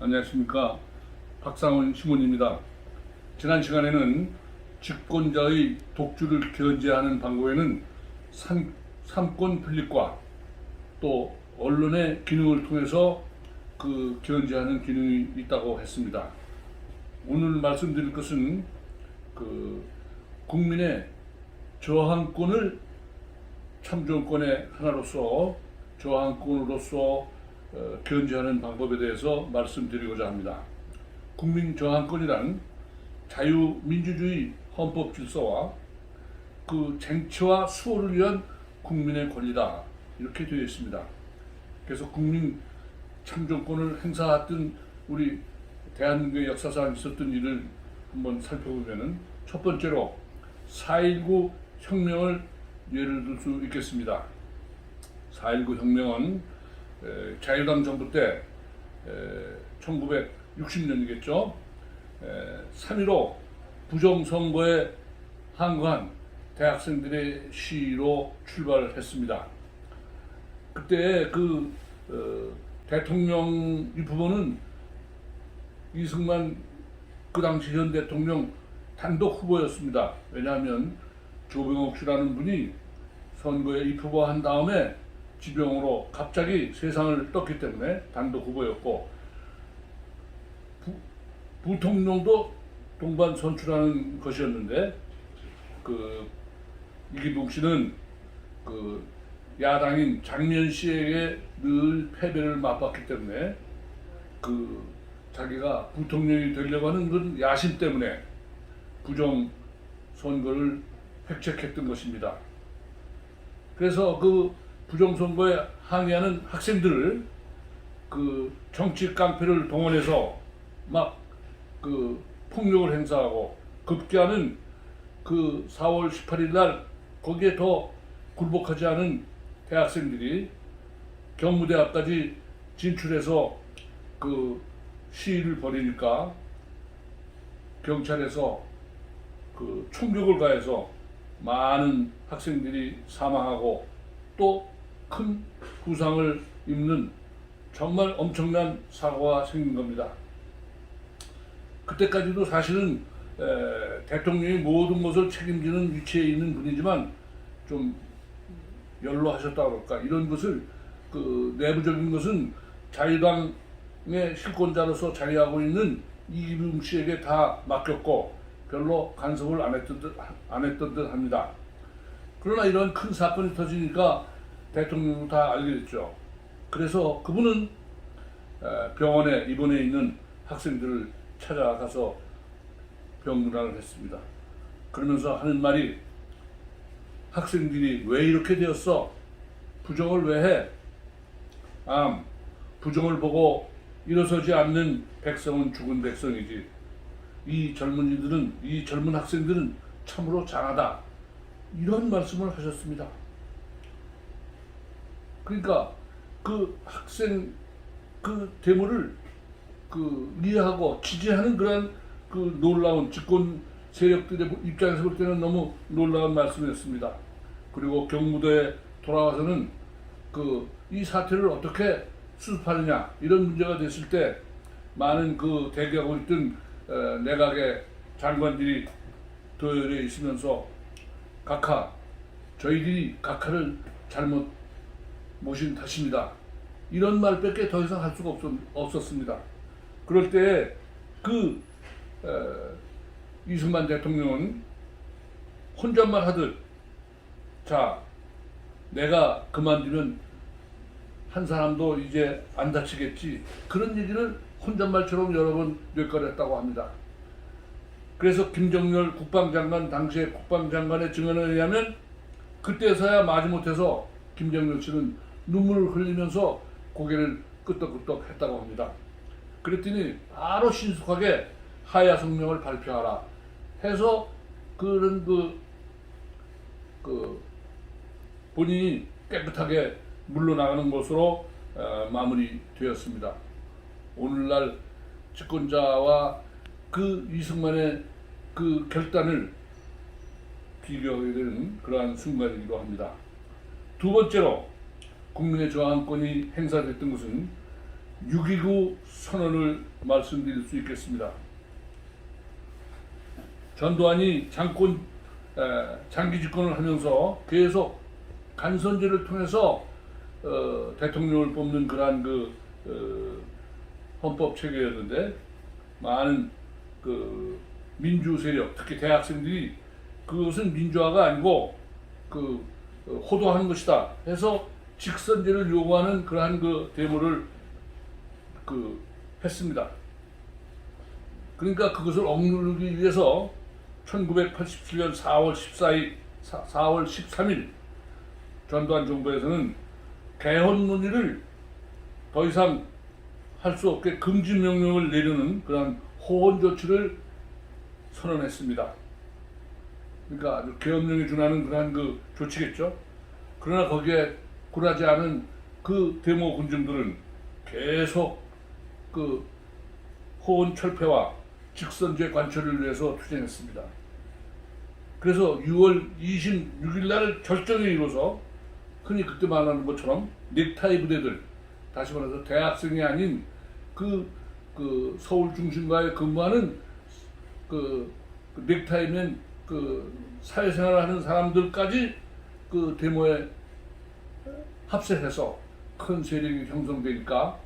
안녕하십니까. 박상훈 시몬입니다. 지난 시간에는 집권자의 독주를 견제하는 방법에는 삼권 분립과 또 언론의 기능을 통해서 그 견제하는 기능이 있다고 했습니다. 오늘 말씀드릴 것은 국민의 저항권을 참정권의 하나로서 저항권으로서 견제하는 방법에 대해서 말씀드리고자 합니다. 국민 저항권이란 자유민주주의 헌법 질서와 그 쟁취와 수호를 위한 국민의 권리다, 이렇게 되어 있습니다. 그래서 국민 참정권을 행사했던 우리 대한민국의 역사상 있었던 일을 한번 살펴보면은, 첫 번째로 4.19 혁명을 예를 들 수 있겠습니다. 4.19 혁명은 자유당 정부 때 1960년이겠죠. 3.15 부정선거에 항거한 대학생들의 시위로 출발을 했습니다. 그때 대통령 후보는 이승만 그 당시 현 대통령 단독 후보였습니다. 왜냐하면 조병옥 씨라는 분이 선거에 입후보한 다음에 지병으로 갑자기 세상을 떴기 때문에 단독 후보였고, 부통령도 동반 선출하는 것이었는데, 이기동 씨는 야당인 장면 씨에게 늘 패배를 맛봤기 때문에 자기가 부통령이 되려고 하는 그런 야심 때문에 부정 선거를 획책했던 것입니다. 그래서 부정선거에 항의하는 학생들을 정치 깡패를 동원해서 막 폭력을 행사하고, 급기야는 4월 18일 날 거기에 더 굴복하지 않은 대학생들이 경무대 앞까지 진출해서 시위를 벌이니까 경찰에서 총격을 가해서 많은 학생들이 사망하고 또 큰 부상을 입는 정말 엄청난 사고가 생긴 겁니다. 그때까지도 사실은 대통령이 모든 것을 책임지는 위치에 있는 분이지만 좀 연로하셨다 그럴까, 이런 것을 내부적인 것은 자유당의 실권자로서 자리하고 있는 이기동 씨에게 다 맡겼고 별로 간섭을 안 했던 듯 합니다. 그러나 이런 큰 사건이 터지니까 대통령도 다 알게 됐죠. 그래서 그분은 병원에 입원해 있는 학생들을 찾아가서 병문안을 했습니다. 그러면서 하는 말이, 학생들이 왜 이렇게 되었어? 부정을 왜 해? 부정을 보고 일어서지 않는 백성은 죽은 백성이지. 이 젊은 학생들은 참으로 장하다, 이런 말씀을 하셨습니다. 그러니까 학생 데모를 이해하고 지지하는 그런 놀라운, 집권 세력들의 입장에서 볼 때는 너무 놀라운 말씀이었습니다. 그리고 경무대에 돌아와서는 이 사태를 어떻게 수습하느냐, 이런 문제가 됐을 때 많은 대기하고 있던 내각의 장관들이 도열해 있으면서 저희들이 각하를 잘못 모신 탓입니다, 이런 말밖에 더 이상 할 수가 없었습니다. 그럴 때 이승만 대통령은 혼잣말 하듯, 자, 내가 그만두면 한 사람도 이제 안 다치겠지, 그런 얘기를 혼잣말처럼 여러 번 뇌까렸다고 합니다. 그래서 김정열 국방장관, 당시의 국방장관의 증언에 의하면 그때서야 마지못해서 김정열 씨는 눈물을 흘리면서 고개를 끄덕끄덕 했다고 합니다. 그랬더니 바로 신속하게 하야 성명을 발표하라 해서 그런 본인이 깨끗하게 물러나가는 것으로 마무리되었습니다. 오늘날 집권자와 이승만의 결단을 비교하게 되는 그러한 순간이기도 합니다. 두 번째로 국민의 저항권이 행사됐던 것은 6.29 선언을 말씀드릴 수 있겠습니다. 전두환이 장기 집권을 하면서 계속 간선제를 통해서 대통령을 뽑는 그러한 헌법 체계였는데, 많은 민주 세력, 특히 대학생들이 그것은 민주화가 아니고 호도하는 것이다 해서 직선제를 요구하는 그러한 데모를 했습니다. 그러니까 그것을 억누르기 위해서 1987년 4월 13일 전두환 정부에서는 개헌 논의를 더 이상 할 수 없게 금지 명령을 내리는 그런 호언 조치를 선언했습니다. 그러니까 아주 계엄령에 준하는 그런 조치겠죠. 그러나 거기에 굴하지 않은 데모 군중들은 계속 호언 철폐와 직선제 관철을 위해서 투쟁했습니다. 그래서 6월 26일 날 결정에 이뤄서 흔히 그때 말하는 것처럼 넥타이 부대들, 다시 말해서 대학생이 아닌 서울 중심가에 근무하는 넥타이맨 사회생활을 하는 사람들까지 데모에 합세해서 큰 세력이 형성되니까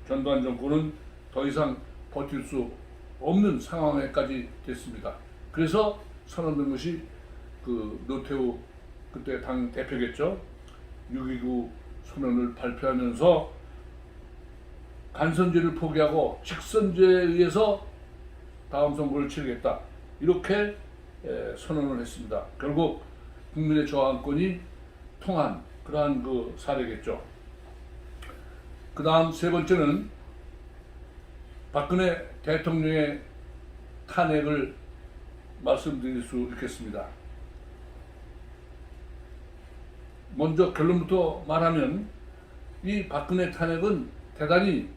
전두환 정권은 더 이상 버틸 수 없는 상황에까지 됐습니다. 그래서 선언된 것이 노태우 그때 당 대표겠죠. 6.29 선언을 발표하면서 간선제를 포기하고 직선제에 의해서 다음 선거를 치르겠다, 이렇게 선언을 했습니다. 결국 국민의 저항권이 통한 그러한 사례겠죠. 그 다음 세 번째는 박근혜 대통령의 탄핵을 말씀드릴 수 있겠습니다. 먼저 결론부터 말하면 이 박근혜 탄핵은 대단히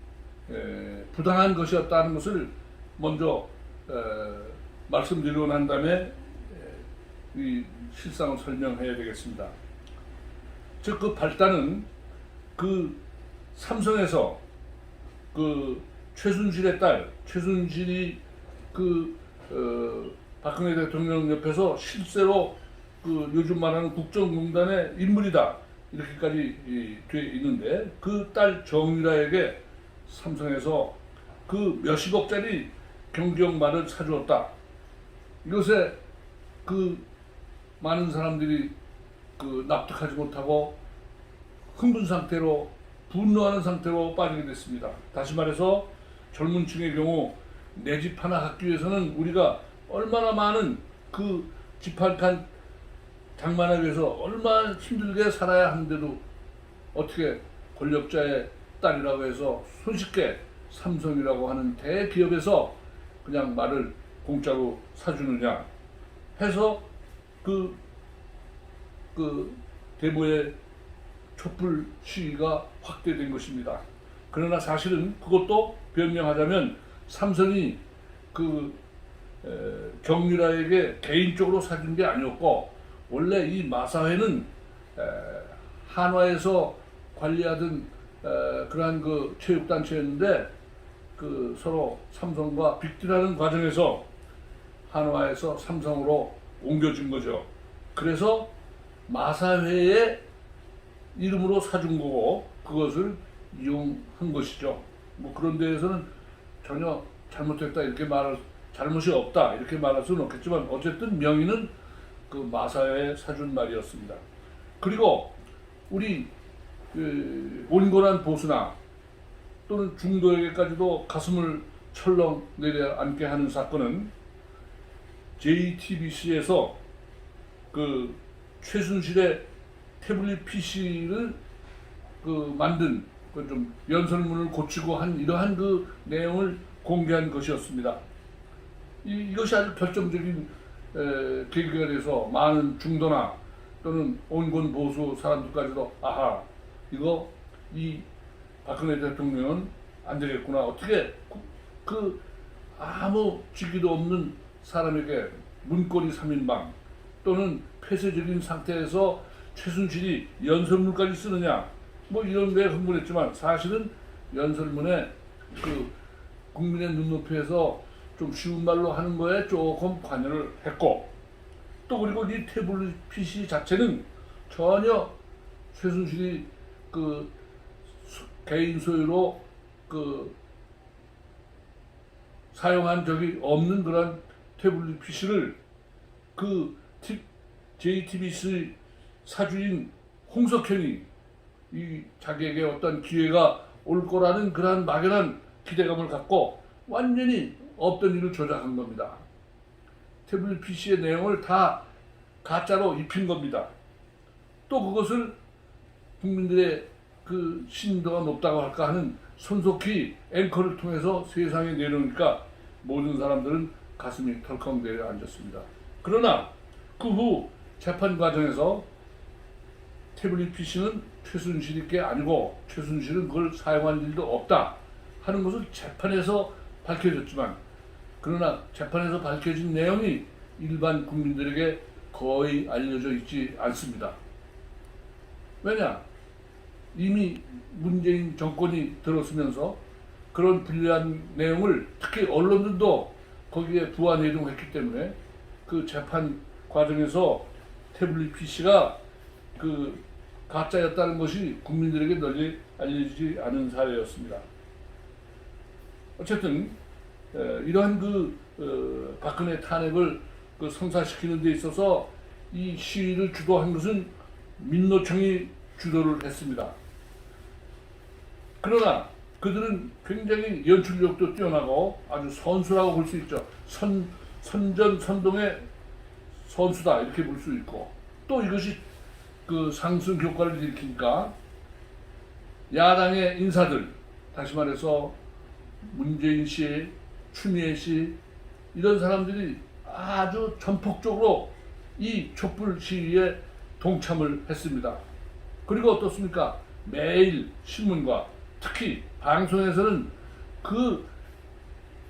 부당한 것이었다는 것을 먼저 말씀드리고 난 다음에 이 실상을 설명해야 되겠습니다. 즉 발단은 삼성에서 최순실의 딸, 최순실이 박근혜 대통령 옆에서 실제로 요즘 말하는 국정농단의 인물이다, 이렇게까지 돼 있는데, 그 딸 정유라에게 삼성에서 몇십억짜리 경기용말을 사주었다. 이것에 많은 사람들이 납득하지 못하고 흥분 상태로, 분노하는 상태로 빠지게 됐습니다. 다시 말해서 젊은 층의 경우 내 집 하나 갖기 위해서는 우리가 얼마나 많은 집 한 칸 장만하기 위해서 얼마나 힘들게 살아야 하는데도 어떻게 권력자의 딸이라고 해서 손쉽게 삼성이라고 하는 대기업에서 그냥 말을 공짜로 사주느냐 해서 데모의 촛불 시위가 확대된 것입니다. 그러나 사실은 그것도 변명하자면 삼성이 정유라에게 개인적으로 사준 게 아니었고, 원래 이 마사회는 한화에서 관리하던 그러한 체육단체였는데, 서로 삼성과 빅딜하는 과정에서 한화에서 삼성으로 옮겨진 거죠. 그래서 마사회의 이름으로 사준 거고 그것을 이용한 것이죠. 그런 데에서는 전혀 잘못했다 이렇게 잘못이 없다 이렇게 말할 수는 없겠지만, 어쨌든 명의는 마사회에 사준 말이었습니다. 그리고 우리 온건한 보수나 또는 중도에게까지도 가슴을 철렁 내려앉게 하는 사건은 JTBC에서 최순실의 태블릿 PC를 만든 좀 연설문을 고치고 한 이러한 내용을 공개한 것이었습니다. 이것이 아주 결정적인 계기가 돼서 많은 중도나 또는 온건 보수 사람들까지도 아하, 이 박근혜 대통령은 안 되겠구나. 어떻게 아무 직위도 없는 사람에게 문고리 3인방 또는 폐쇄적인 상태에서 최순실이 연설문까지 쓰느냐, 이런 데 흥분했지만, 사실은 연설문에 그 국민의 눈높이에서 좀 쉬운 말로 하는 거에 조금 관여를 했고, 또 그리고 이 태블릿 PC 자체는 전혀 최순실이 그 개인 소유로 그 사용한 적이 없는 그런 태블릿 PC를 그 JTBC 사주인 홍석현이 이 자기에게 어떤 기회가 올 거라는 그러한 막연한 기대감을 갖고 완전히 없던 일을 조작한 겁니다. 태블릿 PC의 내용을 다 가짜로 입힌 겁니다. 또 그것을 국민들의 그 신도가 높다고 할까 하는 손석희 앵커를 통해서 세상에 내놓으니까 모든 사람들은 가슴이 덜컹 내려앉았습니다. 그러나 그 후 재판 과정에서 태블릿 PC는 최순실이 게 아니고 최순실은 그걸 사용한 일도 없다 하는 것을 재판에서 밝혀졌지만, 그러나 재판에서 밝혀진 내용이 일반 국민들에게 거의 알려져 있지 않습니다. 왜냐? 이미 문재인 정권이 들어서면서 그런 불리한 내용을 특히 언론들도 거기에 부화 내동했기 때문에 그 재판 과정에서 태블릿 PC가 그 가짜였다는 것이 국민들에게 널리 알려지지 않은 사례였습니다. 어쨌든 이러한 박근혜 탄핵을 성사시키는 데 있어서 이 시위를 주도한 것은 민노총이 주도를 했습니다. 그러나 그들은 굉장히 연출력도 뛰어나고 아주 선수라고 볼 수 있죠. 선전선동의 선수다 이렇게 볼 수 있고, 또 이것이 그 상승 효과를 일으키니까 야당의 인사들, 다시 말해서 문재인 씨, 추미애 씨 이런 사람들이 아주 전폭적으로 이 촛불 시위에 동참을 했습니다. 그리고 어떻습니까? 매일 신문과 특히 방송에서는 그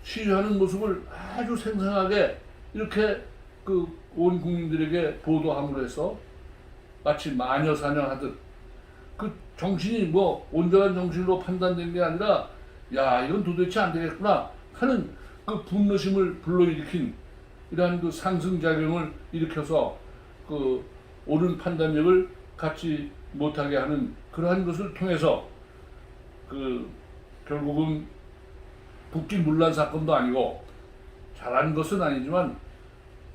시위하는 모습을 아주 생생하게 이렇게 그 온 국민들에게 보도함으로 해서 마치 마녀사냥하듯 그 정신이 뭐 온전한 정신으로 판단된 게 아니라 야 이건 도대체 안 되겠구나 하는 그 분노심을 불러일으킨 이러한 그 상승작용을 일으켜서 그 옳은 판단력을 갖지 못하게 하는 그러한 것을 통해서 그 결국은 국기문란 사건도 아니고 잘한 것은 아니지만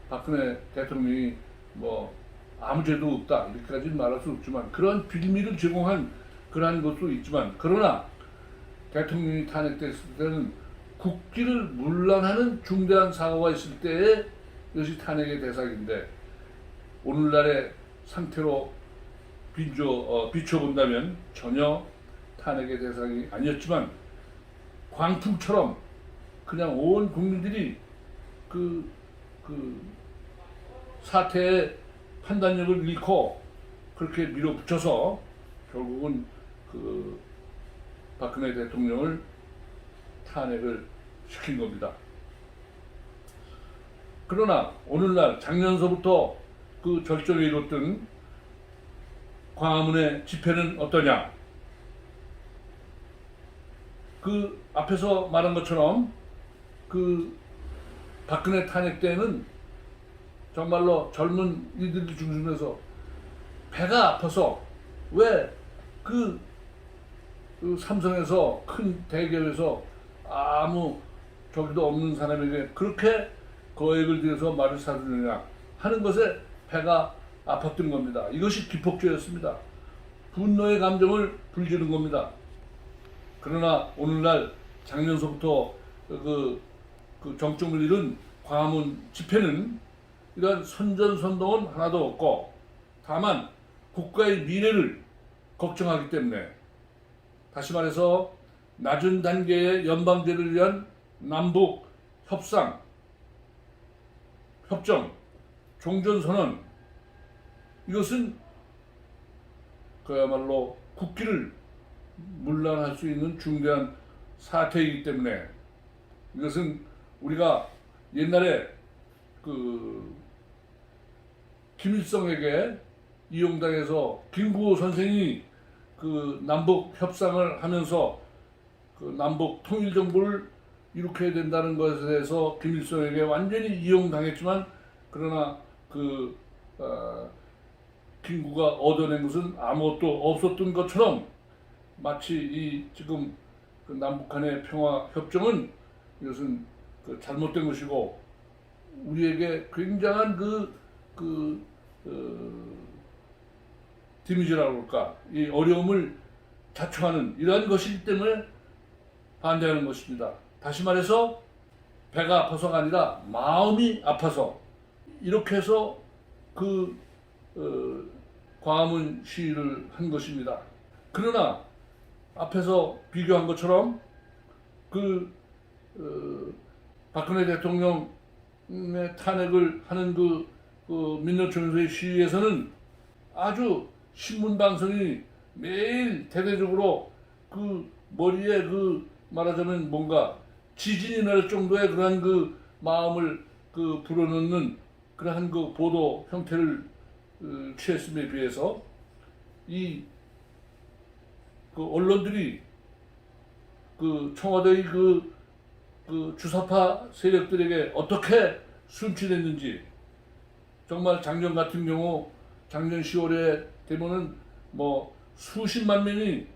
박근혜 대통령이 뭐 아무 죄도 없다 이렇게까지는 말할 수 없지만 그런 빌미를 제공한 그러한 것도 있지만, 그러나 대통령이 탄핵됐을 때는 국기를 문란하는 중대한 사고가 있을 때에 이것이 탄핵의 대상인데, 오늘날의 상태로 비춰본다면 전혀 탄핵의 대상이 아니었지만 광풍처럼 그냥 온 국민들이 그 사태의 판단력을 잃고 그렇게 밀어붙여서 결국은 그 박근혜 대통령을 탄핵을 시킨 겁니다. 그러나 오늘날 작년서부터 그 절정에 이뤘던 광화문의 집회는 어떠냐? 그 앞에서 말한 것처럼 그 박근혜 탄핵 때는 정말로 젊은 이들 중심에서 배가 아파서 왜 그 삼성에서 큰 대기업에서 아무 저기도 없는 사람에게 그렇게 거액을 들여서 말을 사주느냐 하는 것에 배가 아팠던 겁니다. 이것이 기폭제였습니다. 분노의 감정을 불지른 겁니다. 그러나 오늘날 작년서부터 그 정점을 잃은 광화문 집회는 이러한 선전선동은 하나도 없고, 다만 국가의 미래를 걱정하기 때문에, 다시 말해서 낮은 단계의 연방제를 위한 남북 협상, 협정, 종전선언, 이것은 그야말로 국기를 문란할 수 있는 중대한 사태이기 때문에, 이것은 우리가 옛날에 그 김일성에게 이용당해서 김구호 선생이 그 남북 협상을 하면서 그 남북 통일 정부를 이룩해야 된다는 것에 대해서 김일성에게 완전히 이용당했지만, 그러나 그 김구가 얻어낸 것은 아무것도 없었던 것처럼, 마치 이 지금 그 남북한의 평화 협정은 이것은 그 잘못된 것이고 우리에게 굉장한 디미지라고 할까, 이 어려움을 자초하는 이러한 것이기 때문에 반대하는 것입니다. 다시 말해서 배가 아파서가 아니라 마음이 아파서 이렇게 해서 광화문 시위를 한 것입니다. 그러나 앞에서 비교한 것처럼 박근혜 대통령의 탄핵을 하는 민노총에서의 시위에서는 아주 신문 방송이 매일 대대적으로 머리에 말하자면 뭔가 지진이 날 정도의 그러한 마음을 불어넣는 그러한 보도 형태를 취했음에 비해서 이 언론들이 청와대의 주사파 세력들에게 어떻게 순치됐는지, 정말 작년 같은 경우 작년 10월에 되면은 뭐 수십만 명이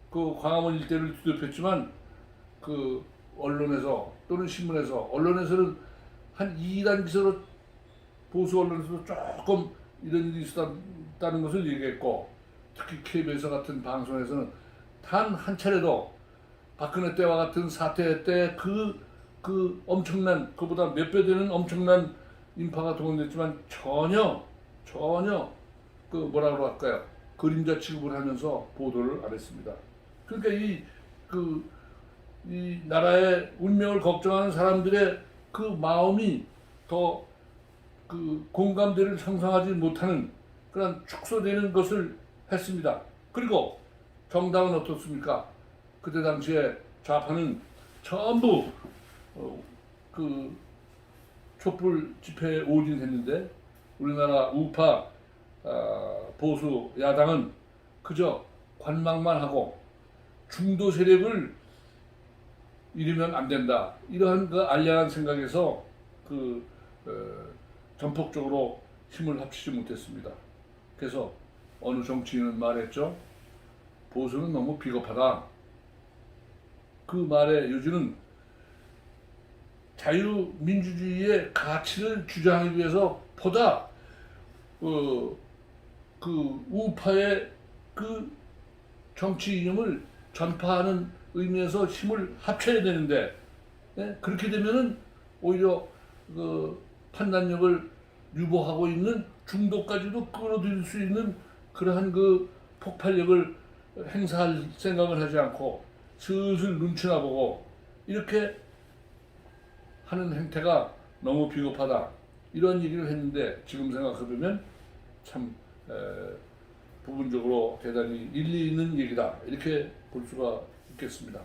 광화문 일대를 뒤덮였지만 언론에서 또는 신문에서, 언론에서는 한 2단 기사로, 보수 언론에서도 조금 이런 일이 있었다는 것을 얘기했고, 특히 KBS 같은 방송에서는 단 한 차례도 박근혜 때와 같은 사태 때 엄청난, 그보다 몇 배 되는 엄청난 인파가 동원됐지만 전혀 뭐라고 할까요? 그림자 취급을 하면서 보도를 안 했습니다. 그러니까 이 나라의 운명을 걱정하는 사람들의 마음이 더 공감대를 형성하지 못하는 그런 축소되는 것을 했습니다. 그리고 정당은 어떻습니까? 그때 당시에 좌파는 전부 촛불 집회에 올인했는데, 우리나라 우파 보수 야당은 그저 관망만 하고 중도 세력을 이르면 안 된다, 이러한 알량한 생각에서 전폭적으로 힘을 합치지 못했습니다. 그래서 어느 정치인은 말했죠. 보수는 너무 비겁하다. 그 말의 요지는 자유민주주의의 가치를 주장하기 위해서 보다 우파의 정치 이념을 전파하는 의미에서 힘을 합쳐야 되는데, 그렇게 되면은 오히려 판단력을 유보하고 있는 중도까지도 끌어들일 수 있는 그러한 폭발력을 행사할 생각을 하지 않고 슬슬 눈치나 보고 이렇게 하는 행태가 너무 비겁하다, 이런 얘기를 했는데, 지금 생각해보면 참 부분적으로 대단히 일리 있는 얘기다, 이렇게 볼 수가 있겠습니다.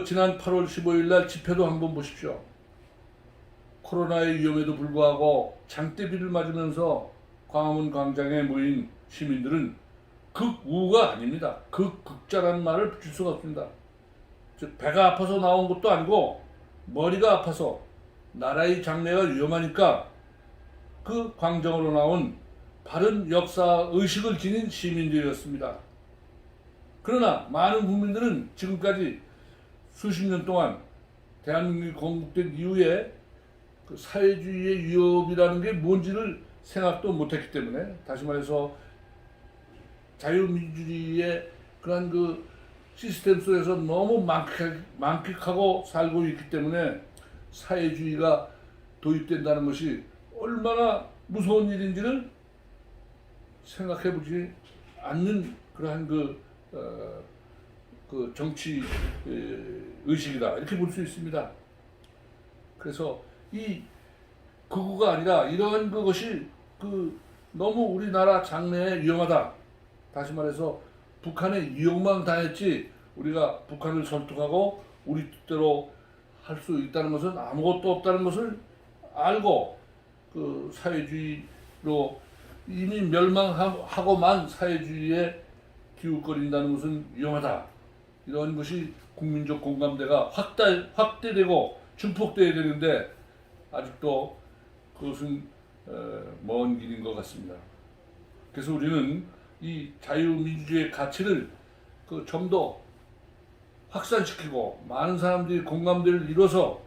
지난 8월 15일 날 집회도 한번 보십시오. 코로나의 위험에도 불구하고 장대비를 맞으면서 광화문 광장에 모인 시민들은 극우가 아닙니다. 극자라는 말을 붙일 수가 없습니다. 즉 배가 아파서 나온 것도 아니고 머리가 아파서 나라의 장래가 위험하니까 광장으로 나온 바른 역사 의식을 지닌 시민들이었습니다. 그러나 많은 국민들은 지금까지 수십 년 동안 대한민국이 건국된 이후에 사회주의의 위협이라는 게 뭔지를 생각도 못했기 때문에, 다시 말해서 자유민주주의의 그런 시스템 속에서 너무 만끽하고 살고 있기 때문에 사회주의가 도입된다는 것이 얼마나 무서운 일인지를 생각해보지 않는 그러한 정치 의식이다, 이렇게 볼 수 있습니다. 그래서 이 극우가 아니라 이러한 것이 너무 우리나라 장래에 위험하다. 다시 말해서 북한에 이용만 당했지 우리가 북한을 설득하고 우리 뜻대로 할 수 있다는 것은 아무것도 없다는 것을 알고 사회주의로 이미 멸망하고만 사회주의에 기웃거린다는 것은 위험하다, 이런 것이 국민적 공감대가 확대되고 증폭돼야 되는데 아직도 그것은 먼 길인 것 같습니다. 그래서 우리는 이 자유민주주의의 가치를 좀 더 확산시키고 많은 사람들이 공감대를 이뤄서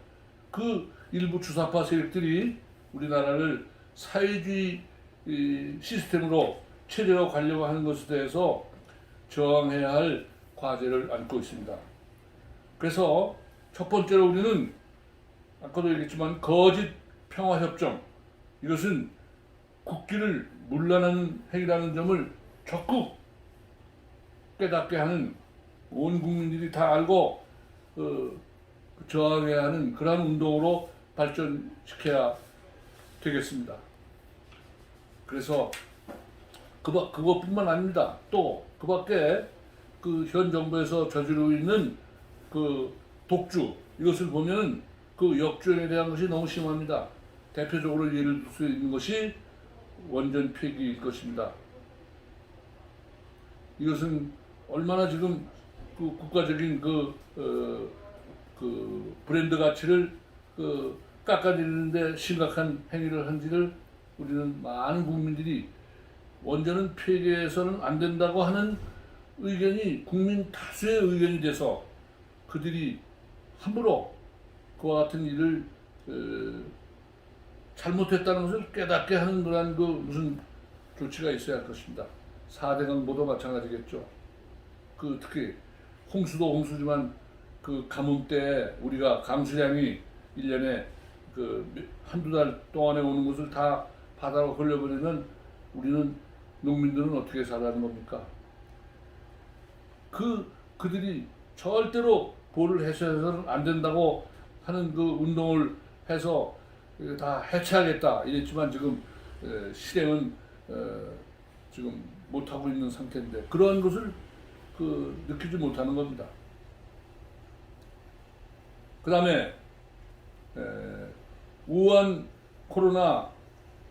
그 일부 주사파 세력들이 우리나라를 사회주의 시스템으로 체제로 가려고 하는 것에 대해서 저항해야 할 과제를 안고 있습니다. 그래서 첫 번째로 우리는 아까도 얘기했지만 거짓 평화협정, 이것은 국기를 문란하는 행위라는 점을 적극 깨닫게 하는, 온 국민들이 다 알고 저항해야 하는 그러한 운동으로 발전시켜야 되겠습니다. 그래서 그것뿐만 아닙니다. 또 그 밖에 현 정부에서 저지르고 있는 독주, 이것을 보면 역주행에 대한 것이 너무 심합니다. 대표적으로 예를 들 수 있는 것이 원전 폐기일 것입니다. 이것은 얼마나 지금 국가적인 브랜드 가치를 깎아내리는데 심각한 행위를 한지를 우리는 많은 국민들이 원전은 폐기해서는 안 된다고 하는 의견이 국민 다수의 의견이 돼서 그들이 함부로 그와 같은 일을 잘못했다는 것을 깨닫게 하는 그러한 무슨 조치가 있어야 할 것입니다. 4대 강보도 마찬가지겠죠. 특히 홍수도 홍수지만 가뭄 때 우리가 강수량이 1년에 한두 달 동안에 오는 것을 다 바다로 흘려버리면 우리는 농민들은 어떻게 살아가는 겁니까? 그들이 절대로 보를 해소해서는 안 된다고 하는 운동을 해서 다 해체하겠다 이랬지만 지금 실행은 지금 못하고 있는 상태인데 그러한 것을 느끼지 못하는 겁니다. 그 다음에 우한 코로나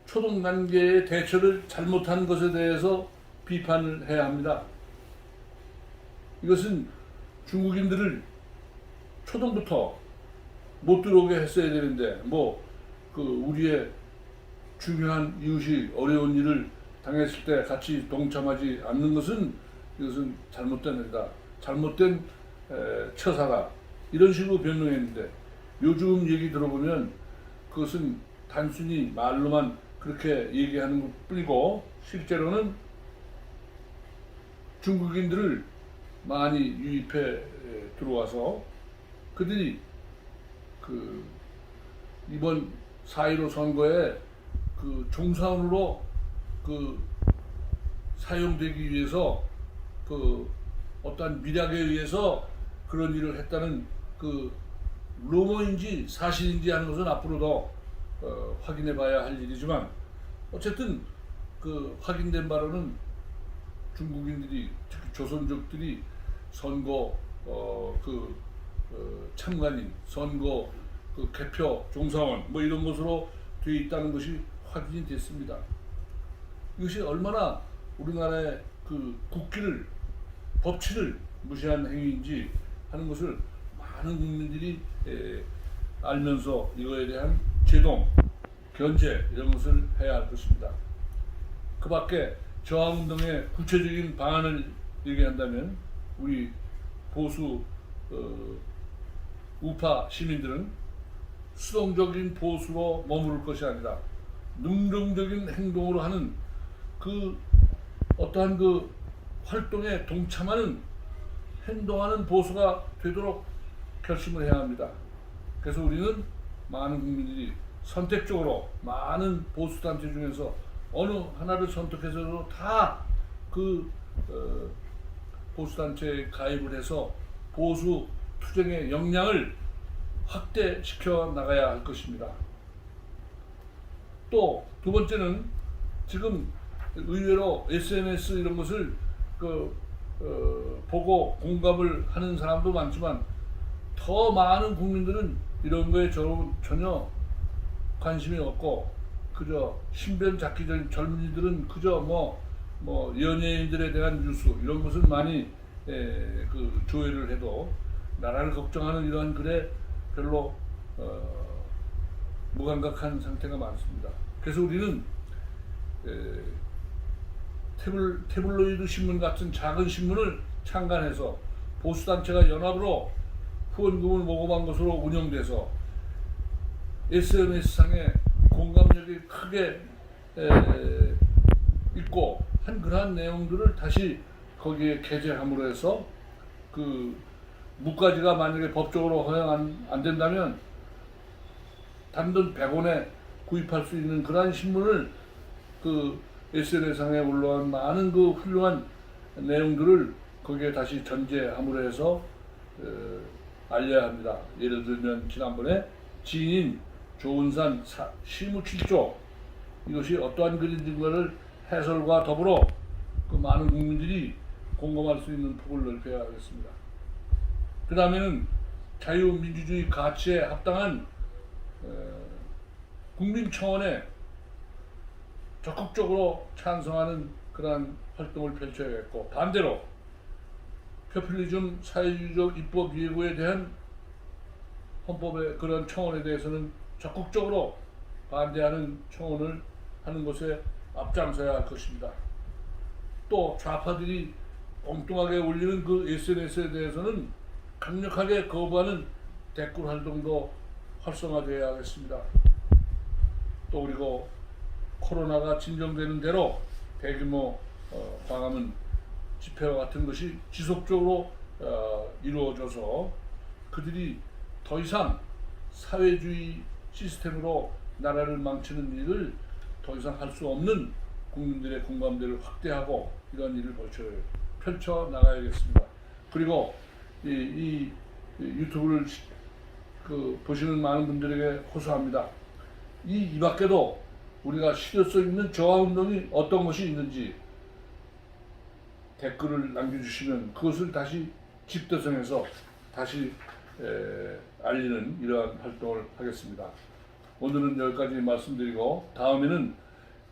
초동 단계의 대처를 잘못한 것에 대해서 비판을 해야 합니다. 이것은 중국인들을 초동부터 못 들어오게 했어야 되는데 우리의 중요한 이웃이 어려운 일을 당했을 때 같이 동참하지 않는 것은 이것은 잘못된 일이다. 잘못된 처사다. 이런 식으로 변명했는데 요즘 얘기 들어보면 그것은 단순히 말로만 그렇게 얘기하는 것 뿐이고 실제로는 중국인들을 많이 유입해 들어와서 그들이 이번 4.15 선거에 종사원으로 사용되기 위해서 어떠한 미략에 의해서 그런 일을 했다는 루머인지 사실인지 하는 것은 앞으로도 확인해 봐야 할 일이지만 어쨌든 확인된 바로는 중국인들이 특히 조선족들이 선거 참관인, 선거 개표 종사원 이런 것으로 되어 있다는 것이 확인이 됐습니다. 이것이 얼마나 우리나라의 국기를, 법치를 무시한 행위인지 하는 것을 많은 국민들이 알면서 이거에 대한 제동, 견제 이런 것을 해야 할 것입니다. 그 밖에 저항운동의 구체적인 방안을 얘기한다면 우리 보수 우파 시민들은 수동적인 보수로 머무를 것이 아니라 능동적인 행동으로 하는 어떠한 활동에 동참하는, 행동하는 보수가 되도록 결심을 해야 합니다. 그래서 우리는 많은 국민들이 선택적으로 많은 보수단체 중에서 어느 하나를 선택해서도 다 보수단체에 가입을 해서 보수 투쟁의 역량을 확대시켜 나가야 할 것입니다. 또 두 번째는 지금 의외로 SNS 이런 것을 보고 공감을 하는 사람도 많지만 더 많은 국민들은 이런 거에 전혀 관심이 없고 그저 신변 잡기 전 젊은이들은 그저 연예인들에 대한 뉴스 이런 것을 많이 그 조회를 해도 나라를 걱정하는 이러한 글에 별로 무감각한 상태가 많습니다. 그래서 우리는 태블로이드 신문 같은 작은 신문을 창간해서 보수단체가 연합으로 후원금을 모금한 것으로 운영돼서 SNS상에 공감력이 크게 있고 한 그러한 내용들을 다시 거기에 게재함으로 해서 그 무가지가 만약에 법적으로 허용 안 된다면 단돈 100원에 구입할 수 있는 그러한 신문을 그 SNS상에 올라온 많은 그 훌륭한 내용들을 거기에 다시 전제함으로 해서 알려야 합니다. 예를 들면 지난번에 지인 조은산 시무 7조 이것이 어떠한 글인지를 해설과 더불어 그 많은 국민들이 공감할 수 있는 폭을 넓혀야 하겠습니다. 그 다음에는 자유민주주의 가치에 합당한 국민청원에 적극적으로 찬성하는 그러한 활동을 펼쳐야겠고, 반대로 포퓰리즘 사회주의적 입법 예고에 대한 헌법의 그런 청원에 대해서는 적극적으로 반대하는 청원을 하는 것에 앞장서야 할 것입니다. 또 좌파들이 엉뚱하게 올리는 그 SNS에 대해서는 강력하게 거부하는 댓글 활동도 활성화되어야 하겠습니다. 또 그리고 코로나가 진정되는 대로 대규모 광화문 집회와 같은 것이 지속적으로 이루어져서 그들이 더 이상 사회주의 시스템으로 나라를 망치는 일을 더 이상 할 수 없는 국민들의 공감대를 확대하고 이런 일을 펼쳐 나가야겠습니다. 그리고 이 유튜브를 보시는 많은 분들에게 호소합니다. 이 밖에도 우리가 실효성 있는 저하 운동이 어떤 것이 있는지 댓글을 남겨주시면 그것을 다시 집대성해서 다시 알리는 이러한 활동을 하겠습니다. 오늘은 여기까지 말씀드리고 다음에는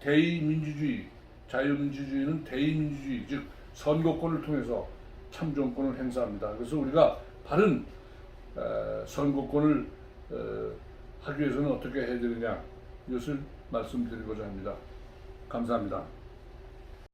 대의민주주의, 자유민주주의는 대의민주주의, 즉 선거권을 통해서 참정권을 행사합니다. 그래서 우리가 바른 선거권을 하기 위해서는 어떻게 해야 되느냐 이것을 말씀드리고자 합니다. 감사합니다.